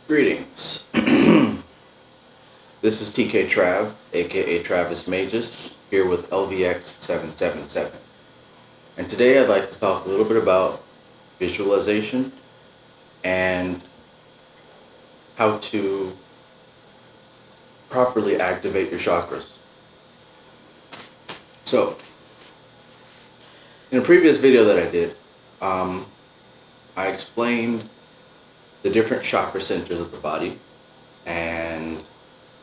Greetings. This is TKTRAV, aka Travis Magus, here with LVX777. And today I'd like to talk a little bit about visualization and how to properly activate your chakras. So, in a previous video that I did, I explained the different chakra centers of the body and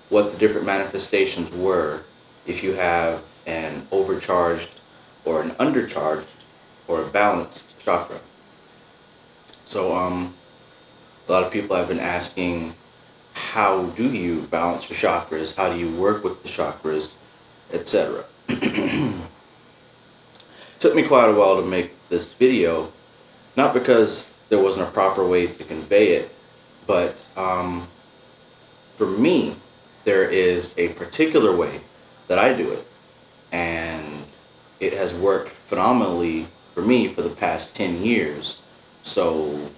what the different manifestations were if you have an overcharged or an undercharged or a balanced chakra. So a lot of people have been asking, how do you balance your chakras? How do you work with the chakras, etc. Took me quite a while to make this video, not because there wasn't a proper way to convey it, but for me, there is a particular way that I do it, and it has worked phenomenally for me for the past 10 years. So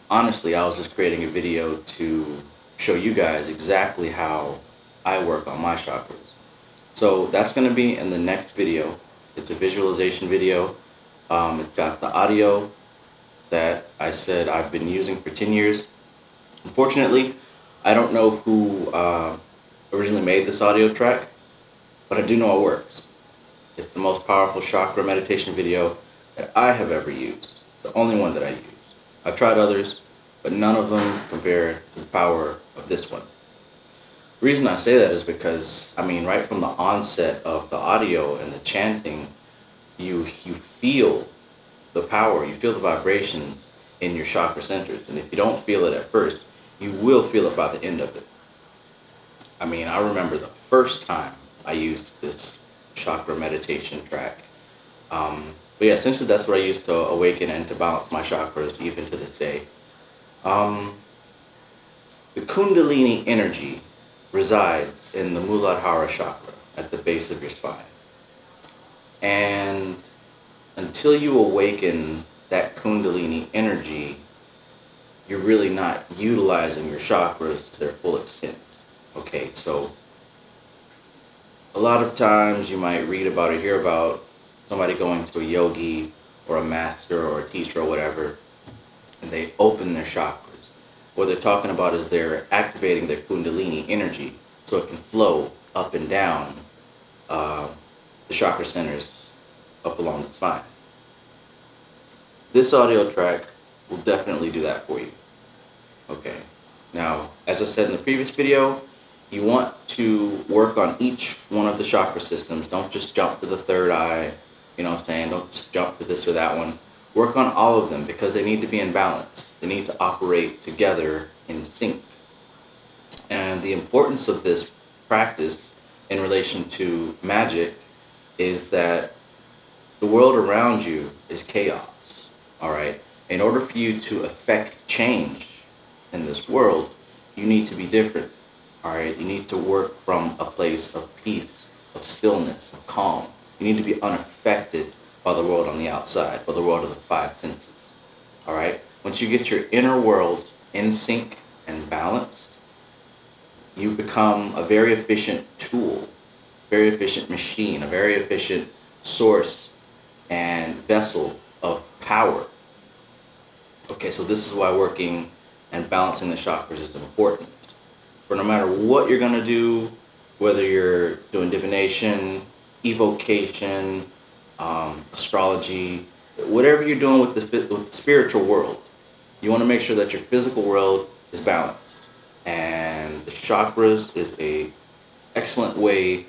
honestly, I was just creating a video to show you guys exactly how I work on my chakras. So that's going to be in the next video. It's a visualization video. It's got the audio that I said I've been using for 10 years. Unfortunately, I don't know who originally made this audio track, but I do know it works. It's the most powerful chakra meditation video that I have ever used. It's the only one that I use. I've tried others, but none of them compare to the power of this one. The reason I say that is because, right from the onset of the audio and the chanting, you feel the power, you feel the vibrations in your chakra centers. And if you don't feel it at first, you will feel it by the end of it. I remember the first time I used this chakra meditation track. But yeah, essentially that's what I use to awaken and to balance my chakras even to this day. The Kundalini energy resides in the Muladhara chakra at the base of your spine. And until you awaken that Kundalini energy, you're really not utilizing your chakras to their full extent. Okay, so a lot of times you might read about or hear about somebody going to a yogi or a master or a teacher or whatever, and they open their chakras. What they're talking about is they're activating their Kundalini energy so it can flow up and down the chakra centers up along the spine. This audio track will definitely do that for you. Okay. Now, as I said in the previous video, you want to work on each one of the chakra systems. Don't just jump to the third eye, Don't just jump to this or that one. Work on all of them because they need to be in balance. They need to operate together in sync. And the importance of this practice in relation to magic is that the world around you is chaos, all right? In order for you to affect change in this world, you need to be different, all right? You need to work from a place of peace, of stillness, of calm. You need to be unaffected by the world on the outside, by the world of the five senses, all right? Once you get your inner world in sync and balanced, you become a very efficient tool, very efficient machine, a very efficient source and vessel of power. Okay, so this is why working and balancing the chakras is important. For no matter what you're going to do, whether you're doing divination, evocation, astrology, whatever you're doing with the spiritual world, you want to make sure that your physical world is balanced. And the chakras is a excellent way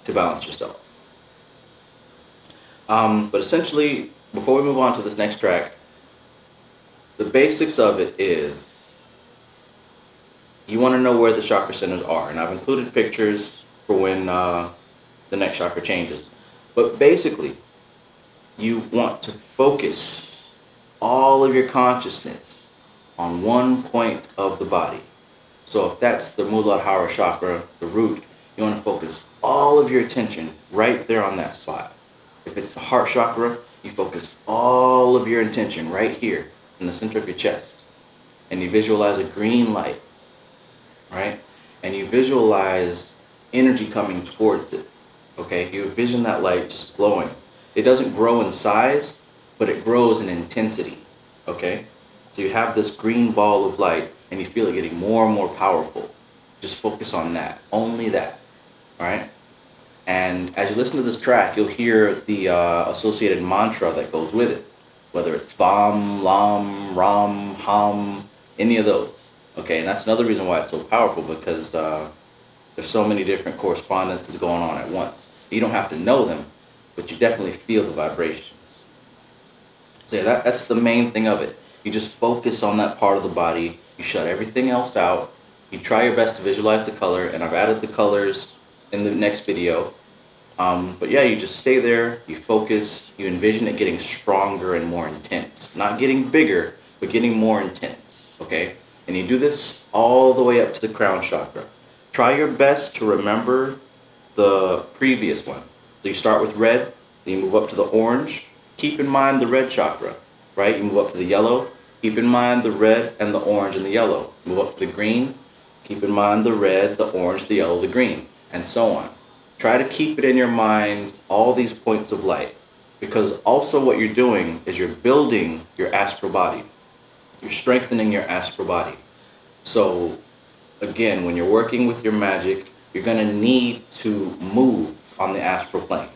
to balance yourself. But essentially, before we move on to this next track, the basics of it is you want to know where the chakra centers are. And I've included pictures for when the next chakra changes. But basically, you want to focus all of your consciousness on one point of the body. So if that's the Muladhara chakra, the root, you want to focus all of your attention right there on that spot. If it's the heart chakra, you focus all of your attention right here in the center of your chest. and you visualize a green light, right? And you visualize energy coming towards it, okay? You envision that light just glowing. It doesn't grow in size, but it grows in intensity, okay? So you have this green ball of light and you feel it getting more and more powerful. Just focus on that, only that, all right? And as you listen to this track, you'll hear the associated mantra that goes with it, whether it's Vam, Lam, Ram, Ham, any of those. Okay, and that's another reason why it's so powerful, because there's so many different correspondences going on at once. You don't have to know them, but you definitely feel the vibrations. So yeah, that's the main thing of it. You just focus on that part of the body. You shut everything else out. You try your best to visualize the color, and I've added the colors in the next video. But yeah, you just stay there, you focus, you envision it getting stronger and more intense. Not getting bigger, but getting more intense, okay? And you do this all the way up to the crown chakra. Try your best to remember the previous one. So you start with red, then you move up to the orange. Keep in mind the red chakra, right? You move up to the yellow. Keep in mind the red and the orange and the yellow. Move up to the green. Keep in mind the red, the orange, the yellow, the green, and so on. Try to keep it in your mind, all these points of light, because also what you're doing is you're building your astral body. You're strengthening your astral body. So again, when you're working with your magic, you're going to need to move on the astral plane.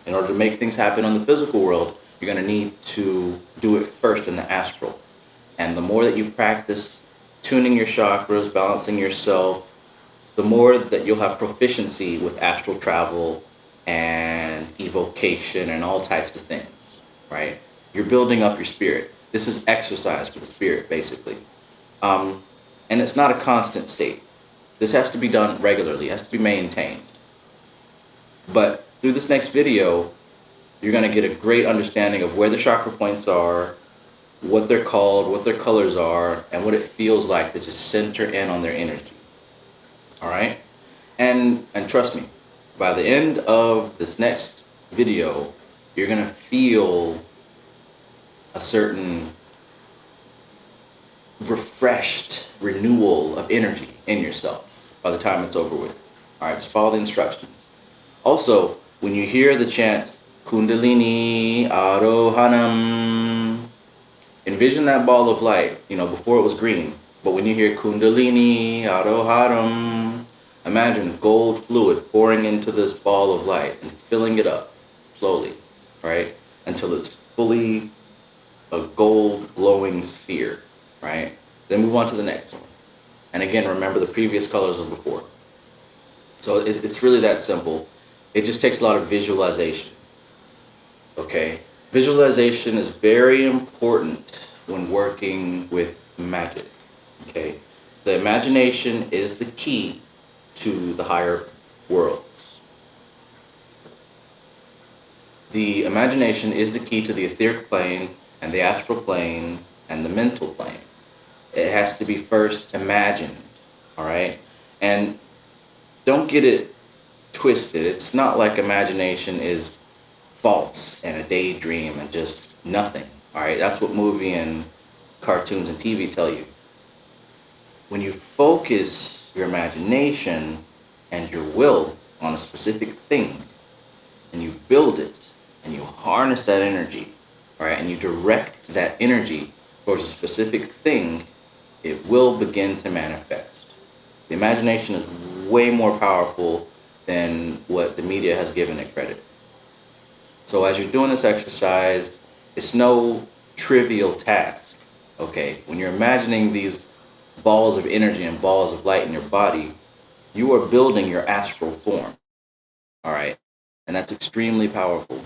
In order to make things happen on the physical world, you're going to need to do it first in the astral. And the more that you practice tuning your chakras, balancing yourself, the more that you'll have proficiency with astral travel and evocation and all types of things, right? You're building up your spirit. This is exercise for the spirit, basically. Um, and it's not a constant state. This has to be done regularly, it has to be maintained. But through this next video, you're going to get a great understanding of where the chakra points are, what they're called, what their colors are, and what it feels like to just center in on their energy. All right? And trust me, by the end of this next video, you're going to feel a certain refreshed renewal of energy in yourself by the time it's over with. All right, just follow the instructions. Also, when you hear the chant Kundalini Arohanam, envision that ball of light, before it was green. But when you hear Kundalini Arohanam, imagine gold fluid pouring into this ball of light and filling it up slowly, right? Until it's fully a gold glowing sphere, right? Then move on to the next one. And again, remember the previous colors of before. So it's really that simple. It just takes a lot of visualization, okay? Visualization is very important when working with magic, okay? The imagination is the key to the higher world. The imagination is the key to the etheric plane and the astral plane and the mental plane. It has to be first imagined, all right? And don't get it twisted. It's not like imagination is false and a daydream and just nothing, all right? That's what movie and cartoons and TV tell you. When you focus your imagination and your will on a specific thing, and you build it, and you harness that energy, all right, and you direct that energy towards a specific thing, it will begin to manifest. The imagination is way more powerful than what the media has given it credit. So as you're doing this exercise, it's no trivial task, okay? When you're imagining these balls of energy and balls of light in your body, you are building your astral form, all right? And that's extremely powerful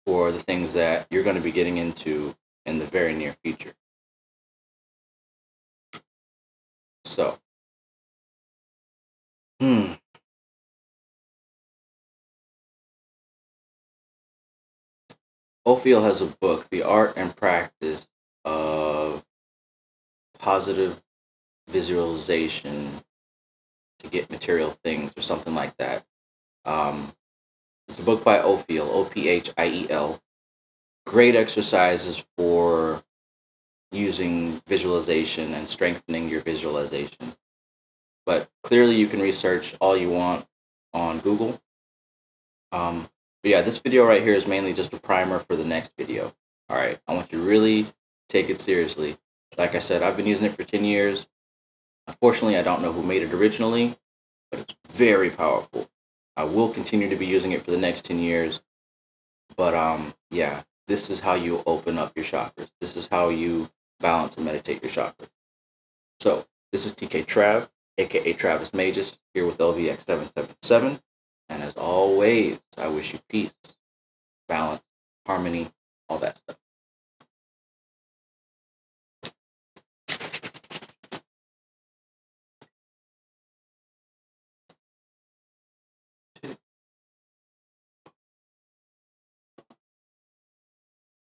for the things that you're going to be getting into in the very near future. So, Ophiel has a book, The Art and Practice of Positive Visualization to Get Material Things, or something like that. It's a book by Ophiel, Ophiel. Great exercises for using visualization and strengthening your visualization. But clearly you can research all you want on Google. But yeah, this video right here is mainly just a primer for the next video. All right, I want you to really take it seriously. Like I said, I've been using it for 10 years. Unfortunately, I don't know who made it originally, but it's very powerful. I will continue to be using it for the next 10 years. But yeah, this is how you open up your chakras. This is how you balance and meditate your chakras. So this is TKTRAV, aka Travis Magus, here with LVX777. And as always, I wish you peace, balance, harmony, all that stuff.